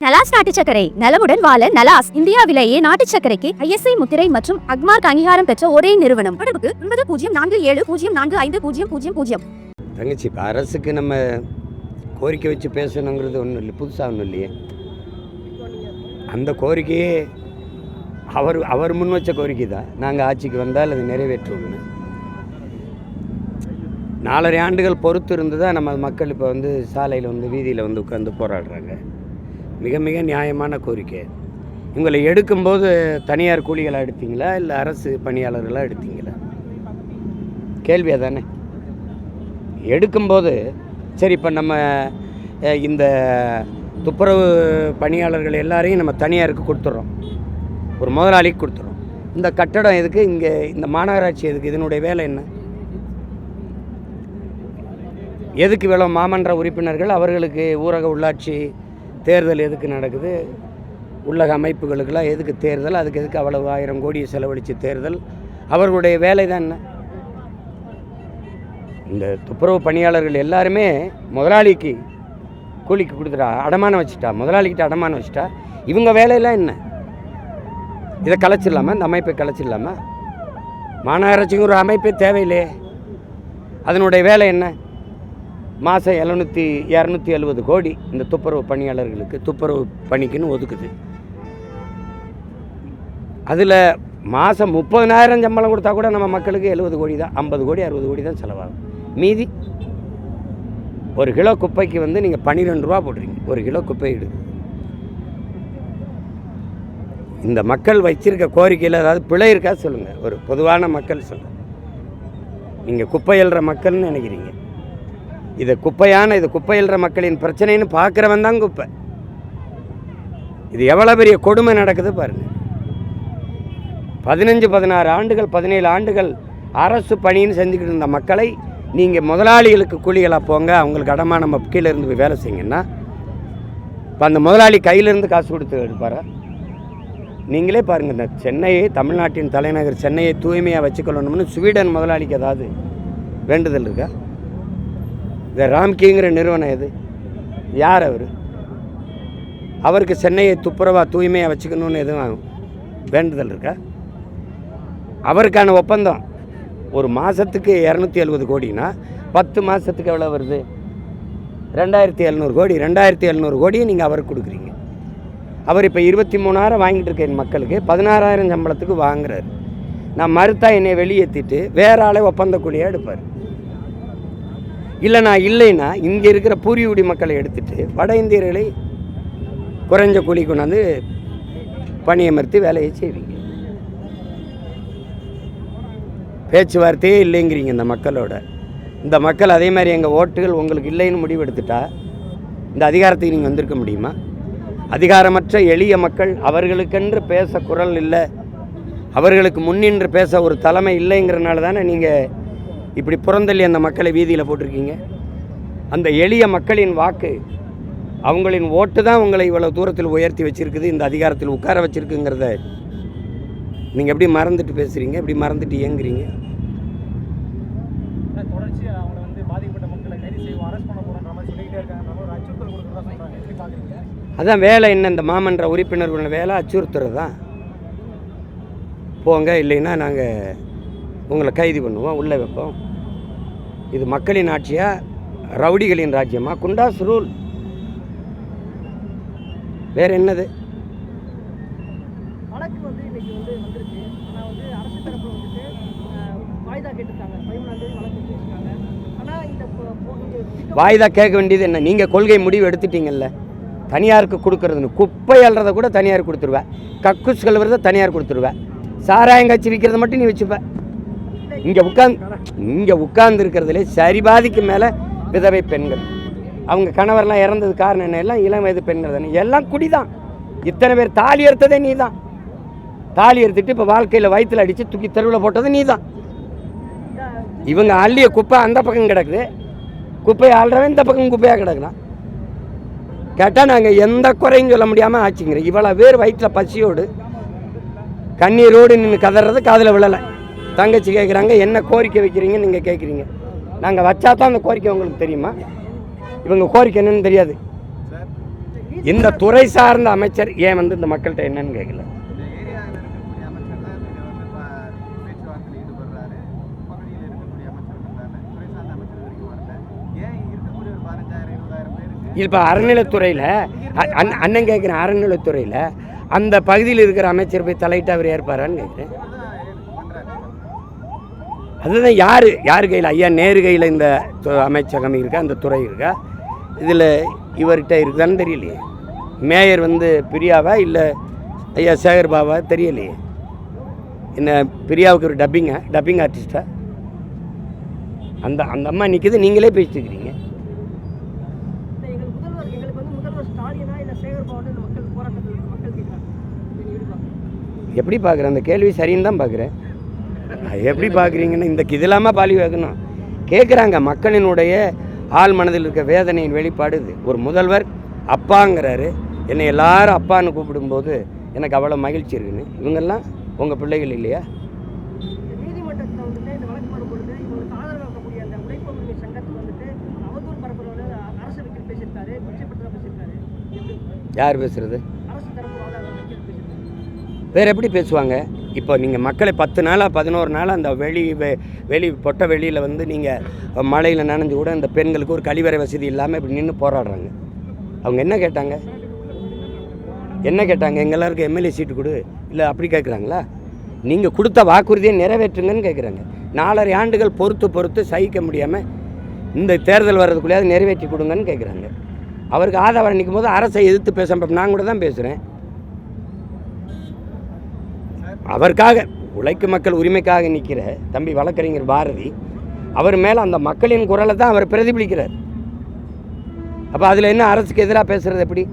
நலாஸ் நாட்டு சர்க்கரை நலமுடன் வாழ நலாஸ் இந்தியாவிலேயே நாட்டு சர்க்கரைக்கு ISI முத்திரை மற்றும் அக்மார்க் அங்கீகாரம் பெற்ற ஒரே நிறுவனம். தொடர்புக்கு 9047045000. தங்கச்சி இப்போ அரசுக்கு நம்ம கோரிக்கை வச்சு பேசணுங்கிறது ஒன்றும் இல்லை, புதுசாக ஒன்றும் இல்லையே. அந்த கோரிக்கையே அவர் முன் வச்ச கோரிக்கை தான். நாங்கள் ஆட்சிக்கு வந்தால் அதை நிறைவேற்றுவோம்னு 4.5 ஆண்டுகள் பொறுத்து இருந்து தான் நம்ம மக்கள் இப்போ வந்து சாலையில் வந்து வீதியில் வந்து உட்காந்து போராடுறாங்க. மிக மிக நியாயமான கோரிக்கை. இவங்களை எடுக்கும்போது தனியார் கூலிகளாக எடுத்தீங்களா இல்லை அரசு பணியாளர்களாக எடுத்தீங்களா? கேள்வியாக தானே. எடுக்கும்போது சரி, இப்போ நம்ம இந்த துப்புரவு பணியாளர்கள் எல்லாரையும் நம்ம தனியாருக்கு கொடுத்துட்றோம், ஒரு முதலாளிக்கு கொடுத்துட்றோம். இந்த கட்டடம் எதுக்கு, இங்கே இந்த மாநகராட்சி எதுக்கு, இதனுடைய வேலை என்ன? எதுக்கு இவ்வளோ மாமன்ற உறுப்பினர்கள், அவர்களுக்கு ஊரக உள்ளாட்சி தேர்தல் எதுக்கு நடக்குது, உள்ளக அமைப்புகளுக்கெல்லாம் எதுக்கு தேர்தல், அதுக்கு எதுக்கு அவ்வளவு 1000 கோடியை செலவழித்து தேர்தல்? அவர்களுடைய வேலை தான் என்ன? இந்த துப்புரவு பணியாளர்கள் எல்லாருமே முதலாளிக்கு கூலிக்கு கொடுத்துட்டா, அடமானம் வச்சுட்டா, முதலாளிக்கிட்ட அடமானம் வச்சுட்டா, இவங்க வேலையெல்லாம் என்ன? இதை கலைச்சிடலாமா? இந்த அமைப்பை கலைச்சிடலாமா? மாநகராட்சிக்கு ஒரு அமைப்பே தேவையில்லையே. அதனுடைய வேலை என்ன? மாதம் 270 கோடி இந்த துப்புரவு பணியாளர்களுக்கு துப்புரவு பணிக்குன்னு ஒதுக்குது. அதில் மாதம் 30,000 சம்பளம் கொடுத்தா கூட நம்ம மக்களுக்கு 70 கோடி தான், 50 கோடி 60 கோடி தான் செலவாகும். மீதி 1 கிலோ குப்பைக்கு வந்து நீங்கள் 12 ரூபா போடுறீங்க. 1 கிலோ குப்பை இடுது. இந்த மக்கள் வச்சிருக்க கோரிக்கையில் ஏதாவது பிழை இருக்கா சொல்லுங்கள். ஒரு பொதுவான மக்கள் சொல்லுங்கள். நீங்கள் குப்பை எழுற மக்கள்னு நினைக்கிறீங்க. இது குப்பை எழுற மக்களின் பிரச்சனைன்னு பார்க்குறவன் தான் குப்பை. இது எவ்வளோ பெரிய கொடுமை நடக்குது பாருங்கள். 15-16 ஆண்டுகள் 17 ஆண்டுகள் அரசு பணின்னு செஞ்சுக்கிட்டு இருந்த மக்களை நீங்கள் முதலாளிகளுக்கு கூலிகளாக போங்க, அவங்களுக்கு அடமானம் கீழே இருந்து போய் வேலை செய்யுங்கன்னா, இப்போ அந்த முதலாளி கையிலேருந்து காசு கொடுத்து எடுப்பாரா? நீங்களே பாருங்கள். இந்த சென்னையை, தமிழ்நாட்டின் தலைநகர் சென்னையை தூய்மையாக வச்சுக்கொள்ளணும்னு ஸ்வீடன் முதலாளிக்கு ஏதாவது வேண்டுதல் இருக்கா? இந்த ராம்கிங்கிற நிறுவனம் எது, யார் அவர்? அவருக்கு சென்னையை துப்புரவாக தூய்மையாக வச்சுக்கணும்னு எதுவும் வேண்டுதல் இருக்கா? அவருக்கான ஒப்பந்தம் ஒரு மாதத்துக்கு 270 கோடினா 10 மாதத்துக்கு எவ்வளோ வருது? 2700 கோடி. 2700 கோடியை நீங்கள் அவருக்கு கொடுக்குறீங்க. அவர் இப்போ 23,000 வாங்கிட்டு இருக்க என் மக்களுக்கு 16,000 சம்பளத்துக்கு வாங்குறாரு. நான் மறுத்தா என்னை வெளியேற்றிட்டு வேற ஆளை ஒப்பந்த கூலியாக எடுப்பார். இல்லைன்னா இங்கே இருக்கிற பூர்வீகுடி மக்களை எடுத்துட்டு வட இந்தியர்களை குறைஞ்ச கூலி கொண்டாந்து பணியமர்த்தி வேலையை செய்வீங்க. பேச்சுவார்த்தையே இல்லைங்கிறீங்க இந்த மக்களோட. இந்த மக்கள் அதே மாதிரி எங்கள் ஓட்டுகள் உங்களுக்கு இல்லைன்னு முடிவு எடுத்துட்டா இந்த அதிகாரத்துக்கு நீங்கள் வந்திருக்க முடியுமா? அதிகாரமற்ற எளிய மக்கள், அவர்களுக்கென்று பேச குரல் இல்லை, அவர்களுக்கு முன்னின்று பேச ஒரு தலைமை இல்லைங்கிறனால தானே நீங்கள் இப்படி புறந்தள்ளி அந்த மக்களை வீதியில் போட்டிருக்கீங்க. அந்த எளிய மக்களின் வாக்கு, அவங்களின் ஓட்டு தான் உங்களை இவ்வளோ தூரத்தில் உயர்த்தி வச்சுருக்குது, இந்த அதிகாரத்தில் உட்கார வச்சுருக்குங்கிறத நீங்கள் எப்படி மறந்துட்டு பேசுகிறீங்க, எப்படி மறந்துட்டு இயங்குறீங்க? அதான் வேலை என்ன? இந்த மாமன்ற உறுப்பினர்களோட வேலை அச்சுறுத்துறது தான். போங்க, இல்லைன்னா நாங்கள் உங்களை கைது பண்ணுவோம், உள்ளே வைப்போம். இது மக்களின் ஆட்சியா, ரவுடிகளின் ராஜ்யமா? குண்டாஸ் ரூல். வேற என்னது? வாய்தா கேட்க வேண்டியது என்ன? நீங்கள் கொள்கை முடிவு எடுத்துட்டீங்கல்ல, தனியாருக்கு கொடுக்கறதுன்னு. குப்பை அல்றதை கூட தனியார் கொடுத்துருவேன், கக்கூஸ் கழுவுறதை தனியார் கொடுத்துருவேன், சாராயங்காய்ச்சி விற்கிறத மட்டும் நீ வச்சுப்ப. இங்கே உட்கார்ந்து இருக்கிறதுலே சரிபாதிக்கு மேலே விதவை பெண்கள். அவங்க கணவர்லாம் இறந்தது காரணம் என்ன? எல்லாம் இளம் வயது பெண்கள் தானே. எல்லாம் குடி தான். இத்தனை பேர் தாலி எடுத்ததே நீ தான். தாலி எடுத்துட்டு இப்போ வாழ்க்கையில் வயிற்றில் அடித்து தூக்கி தெருவில் போட்டது நீ தான். இவங்க அள்ளிய குப்பை அந்த பக்கம் கிடக்குது, குப்பையை ஆள்றவன் இந்த பக்கம் குப்பையாக கிடக்குறான். கேட்டால் நாங்கள் எந்த குறையும் சொல்ல முடியாமல் ஆச்சுங்கிறேன். இவ்வளோ பேர் வயிற்றில் பசியோடு கண்ணீரோடு நின்று கதறது காதில் விழலை. தங்கச்சி கேட்குறாங்க, என்ன கோரிக்கை வைக்கிறீங்கன்னு நீங்கள் கேட்குறீங்க. நாங்கள் வச்சா தான் அந்த கோரிக்கை உங்களுக்கு தெரியுமா? இவங்க கோரிக்கை என்னன்னு தெரியாது. இந்த துறை சார்ந்த அமைச்சர் ஏன் வந்து இந்த மக்கள்கிட்ட என்னன்னு கேட்கல? இப்போ அறநிலைத்துறையில் அண்ணன் கேட்குறேன், அறநிலைத்துறையில் அந்த பகுதியில் இருக்கிற அமைச்சர் போய் தலையிட்டு அவர் ஏற்பாரான்னு கேட்குறேன். அதுதான் யார் கையில்? ஐயா நேரு கையில் இந்த அமைச்சகம் இருக்கா, அந்த துறை இருக்கா? இதில் இவர்கிட்ட இருக்குதான்னு தெரியலையே. மேயர் வந்து பிரியாவா இல்லை ஐயா சேகர் பாபா தெரியலையே. என்ன பிரியாவுக்கு ஒரு டப்பிங் ஆர்டிஸ்டா? அந்த அம்மா நிற்கிது, நீங்களே பேசிட்டு இருக்கிறீங்க. எப்படி பார்க்குறேன்? அந்த கேள்வி சரின்னு தான் பார்க்குறேன். எப்படி பார்க்குறீங்கன்னு இந்த இதில்லாமல் பாலி வைக்கணும் கேட்குறாங்க. மக்களினுடைய ஆள் மனதில் இருக்க வேதனையின் வெளிப்பாடு இது. ஒரு முதல்வர் அப்பாங்கிறாரு, என்னை எல்லாரும் அப்பான்னு கூப்பிடும்போது எனக்கு அவ்வளோ மகிழ்ச்சி இருக்குன்னு. இவங்கெல்லாம் உங்கள் பிள்ளைகள் இல்லையா? யார் பேசுகிறது? வேறு எப்படி பேசுவாங்க? இப்போ நீங்கள் மக்களை 10 நாளாக 11 நாளாக அந்த வெளி பொட்ட வெளியில் வந்து நீங்கள் மழையில் நனைஞ்சு கூட இந்த பெண்களுக்கு ஒரு கழிவறை வசதி இல்லாமல் இப்படி நின்று போராடுறாங்க. அவங்க என்ன கேட்டாங்க? எங்கள் எல்லாருக்கும் எம்எல்ஏ சீட்டு கொடு, இல்லை அப்படி கேட்குறாங்களா? நீங்கள் கொடுத்த வாக்குறுதியை நிறைவேற்றுங்கன்னு கேட்குறாங்க. 4.5 ஆண்டுகள் பொறுத்து சகிக்க முடியாமல் இந்த தேர்தல் வர்றதுக்குள்ளேயாவது நிறைவேற்றி கொடுங்கன்னு கேட்குறாங்க. அவருக்கு ஆதரவு நிற்கும் போது அரசை எதிர்த்து பேச நான் கூட தான் பேசுகிறேன். அவருக்காக உழைக்கும் மக்கள் உரிமைக்காக நிற்கிற தம்பி வழக்கறிஞர் பாரதி, அவர் மேலே அந்த மக்களின் குரலை தான் அவர் பிரதிபலிக்கிறார். அப்போ அதில் என்ன அரசுக்கு எதிராக பேசுகிறது? எப்படி?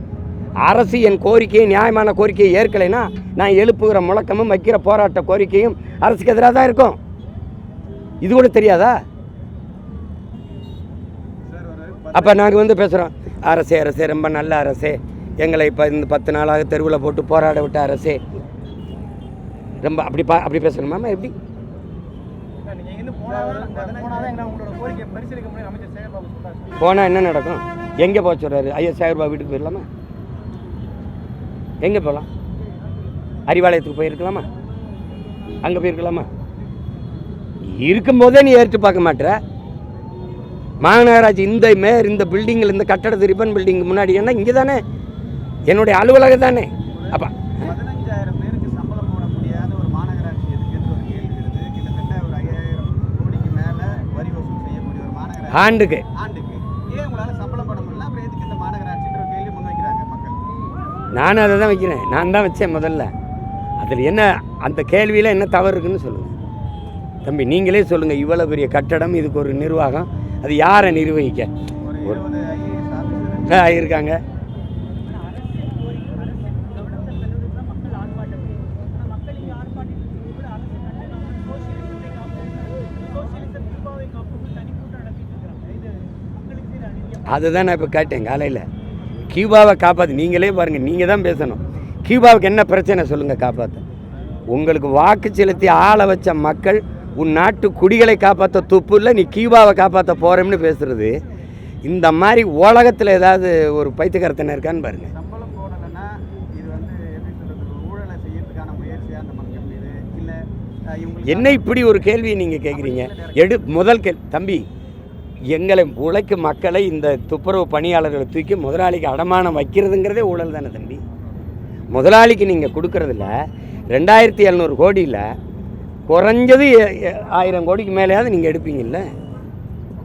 அரசு என் கோரிக்கையை, நியாயமான கோரிக்கையை ஏற்கலைன்னா நான் எழுப்புகிற முழக்கமும் வைக்கிற போராட்ட கோரிக்கையும் அரசுக்கு எதிராக தான் இருக்கும். இது கூட தெரியாதா? அப்போ நாங்கள் வந்து பேசுகிறோம், அரசே ரொம்ப நல்ல அரசே, எங்களை இப்போ இந்த 10 நாளாக தெருவில் போட்டு போராட விட்ட அரசே, ரொம்ப அப்படி பேசணுமா? எப்படி? போனால் என்ன நடக்கும்? எங்கே போக சொல்கிறாரு? ஐயா சேகர் பாபு வீட்டுக்கு போயிடலாமா? எங்கே போகலாம்? அறிவாலயத்துக்கு போயிருக்கலாமா? அங்கே போயிருக்கலாமா? இருக்கும்போதே நீ ஏற்று பார்க்க மாட்டேற. மாநகராட்சி இந்த பில்டிங்கில், இந்த கட்டடத்து ரிப்பன் பில்டிங் முன்னாடி என்ன இங்கே தானே என்னுடைய அலுவலகம் தானே. அப்போ 15,000 பேருக்கு சம்பளம் போட முடியாத ஒரு மாநகராட்சி எதுக்குன்னு ஒரு கேள்வி இருக்குது. கிட்டத்தட்ட ஒரு 5,000 கோடிக்கு மேலே வரி வசூல் செய்யக்கூடிய ஒரு மாநகராட்சி ஆண்டுக்கு ஏன் உங்களால் சம்பளம் போட முடியல? அப்புறம் எதுக்கு இந்த மாநகராட்சின்ற ஒரு கேள்வி முன்வைக்கிறாங்க மக்கள். நானும் அதை தான் வைக்கிறேன். நான் தான் வச்சேன் முதல்ல. அதில் என்ன அந்த கேள்வியில் என்ன தவறு இருக்குன்னு சொல்லுங்கள் தம்பி. நீங்களே சொல்லுங்கள். இவ்வளோ பெரிய கட்டடம், இதுக்கு ஒரு நிர்வாகம், அது யாரை நிர்வகிக்க? ஒரு 20 IAS ஆஃபீஸர் இருக்காங்க. அதுதான் நான் இப்போ கேட்டேன் காலையில். கியூபாவை காப்பாற்று, நீங்களே பாருங்கள், நீங்கள் தான் பேசணும். கியூபாவுக்கு என்ன பிரச்சனை சொல்லுங்கள் காப்பாற்ற? உங்களுக்கு வாக்கு செலுத்தி ஆள வச்ச மக்கள் உன் நாட்டு குடிகளை காப்பாற்ற துப்பு இல்லை, நீ கியூபாவை காப்பாற்ற போகிறோம்னு பேசுகிறது. இந்த மாதிரி உலகத்தில் ஏதாவது ஒரு பைத்தியக்காரத்தனை இருக்கான்னு பாருங்கள். சம்பளம் போடலைன்னா இது வந்து எப்படி சொல்கிறது, ஊழலை செய்யறதுக்கான முயற்சியாக அந்த மக்கள் மீது இல்லை? என்ன இப்படி ஒரு கேள்வியை நீங்கள் கேட்குறீங்க? முதல் தம்பி, எங்களை உழைக்கும் மக்களை இந்த துப்புரவு பணியாளர்களை தூக்கி முதலாளிக்கு அடமானம் வைக்கிறதுங்கிறதே ஊழல் தானே தம்பி. முதலாளிக்கு நீங்கள் கொடுக்குறதில்ல 2,700 கோடியில் குறைஞ்சது 1000 கோடிக்கு மேலேயாவது நீங்கள் எடுப்பீங்கல்ல.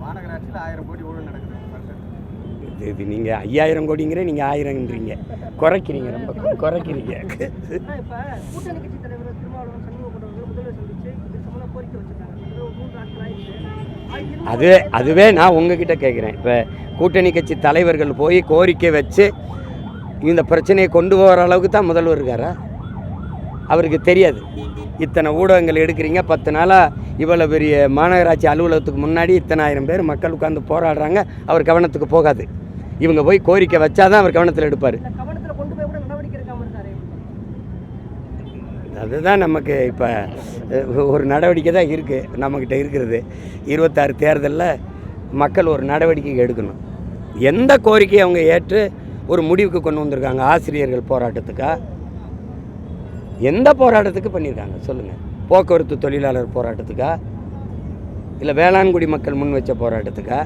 மாநகராட்சியில் 1000 கோடி ஊழல் நடக்குது. இது நீங்கள் 5000 கோடிங்கிற, நீங்கள் 1000ன்றீங்க, குறைக்கிறீங்க, ரொம்ப குறைக்கிறீங்க. அதுவே நான் உங்ககிட்ட கேட்குறேன். இப்போ கூட்டணி கட்சி தலைவர்கள் போய் கோரிக்கை வச்சு இந்த பிரச்சனையை கொண்டு போகிற அளவுக்கு தான் முதல்வர் இருக்காரா? அவருக்கு தெரியாது. இத்தனை ஊடகங்கள் எடுக்கிறீங்க, 10 நாளாக இவ்வளோ பெரிய மாநகராட்சி அலுவலகத்துக்கு முன்னாடி இத்தனை 1000 பேர் மக்கள் உட்காந்து போராடுறாங்க, அவர் கவனத்துக்கு போகாது. இவங்க போய் கோரிக்கை வச்சாதான் அவர் கவனத்தில் எடுப்பார். அதுதான் நமக்கு இப்போ ஒரு நடவடிக்கை தான் இருக்குது நம்மக்கிட்ட இருக்கிறது. 26 தேர்தலில் மக்கள் ஒரு நடவடிக்கை எடுக்கணும். எந்த கோரிக்கையை அவங்க ஏற்று ஒரு முடிவுக்கு கொண்டு வந்திருக்காங்க? ஆசிரியர்கள் போராட்டத்துக்கா? எந்த போராட்டத்துக்கு பண்ணியிருக்காங்க சொல்லுங்கள்? போக்குவரத்து தொழிலாளர் போராட்டத்துக்கா, இல்லை வேளாண்குடி மக்கள் முன் வச்ச போராட்டத்துக்கா?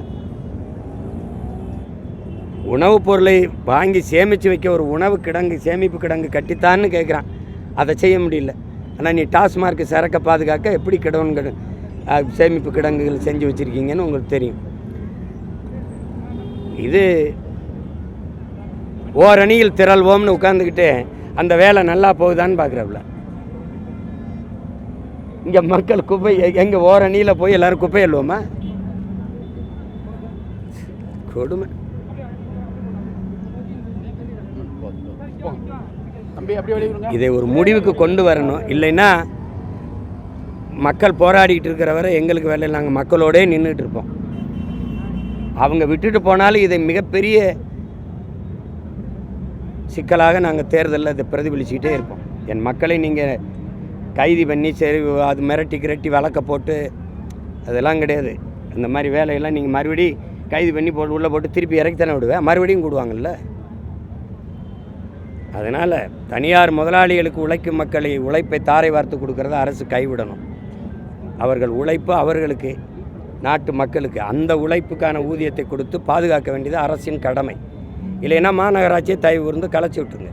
உணவுப் பொருளை வாங்கி சேமித்து வைக்க ஒரு உணவு கிடங்கு, சேமிப்பு கிடங்கு கட்டித்தான்னு கேட்குறான். அதை செய்ய முடியல. ஆனால் நீ டாஸ்மார்க் சரக்கை பாதுகாக்க எப்படி சேமிப்பு கிடங்குகள் செஞ்சு வச்சுருக்கீங்கன்னு உங்களுக்கு தெரியும். இது ஓரணியில் திரள்வோம்னு உட்காந்துக்கிட்டு அந்த வேலை நல்லா போகுதான்னு பார்க்குறப்பல, இங்கே மக்கள் குப்பை எங்கே ஓரணியில் போய் எல்லோரும் குப்பை எழுவோமா? கொடுமை. இதை ஒரு முடிவுக்கு கொண்டு வரணும். இல்லைன்னா மக்கள் போராடிக்கிட்டு இருக்கிற வரை எங்களுக்கு வேலை, நாங்கள் மக்களோடே நின்றுட்டு இருப்போம். அவங்க விட்டுட்டு போனாலும் இதை மிகப்பெரிய சிக்கலாக நாங்கள் தேர்தலில் இதை பிரதிபலிச்சுக்கிட்டே இருப்போம். என் மக்களை நீங்கள் கைது பண்ணி சரி அது மிரட்டி வழக்க போட்டு அதெல்லாம் கிடையாது. அந்த மாதிரி வேலையெல்லாம் நீங்கள் மறுபடியும் கைது பண்ணி போட்டு உள்ளே போட்டு திருப்பி இறக்கி தானே விடுவேன், மறுபடியும் கூடுவாங்கள்ல. அதனால் தனியார் முதலாளிகளுக்கு உழைக்கும் மக்களை உழைப்பை தாரை வார்த்து கொடுக்கறத அரசு கைவிடணும். அவர்கள் உழைப்பு அவர்களுக்கு, நாட்டு மக்களுக்கு அந்த உழைப்புக்கான ஊதியத்தை கொடுத்து பாதுகாக்க வேண்டியது அரசின் கடமை. இல்லைன்னா மாநகராட்சியை தயவு கூர்ந்து கலைச்சி விட்டுருங்க.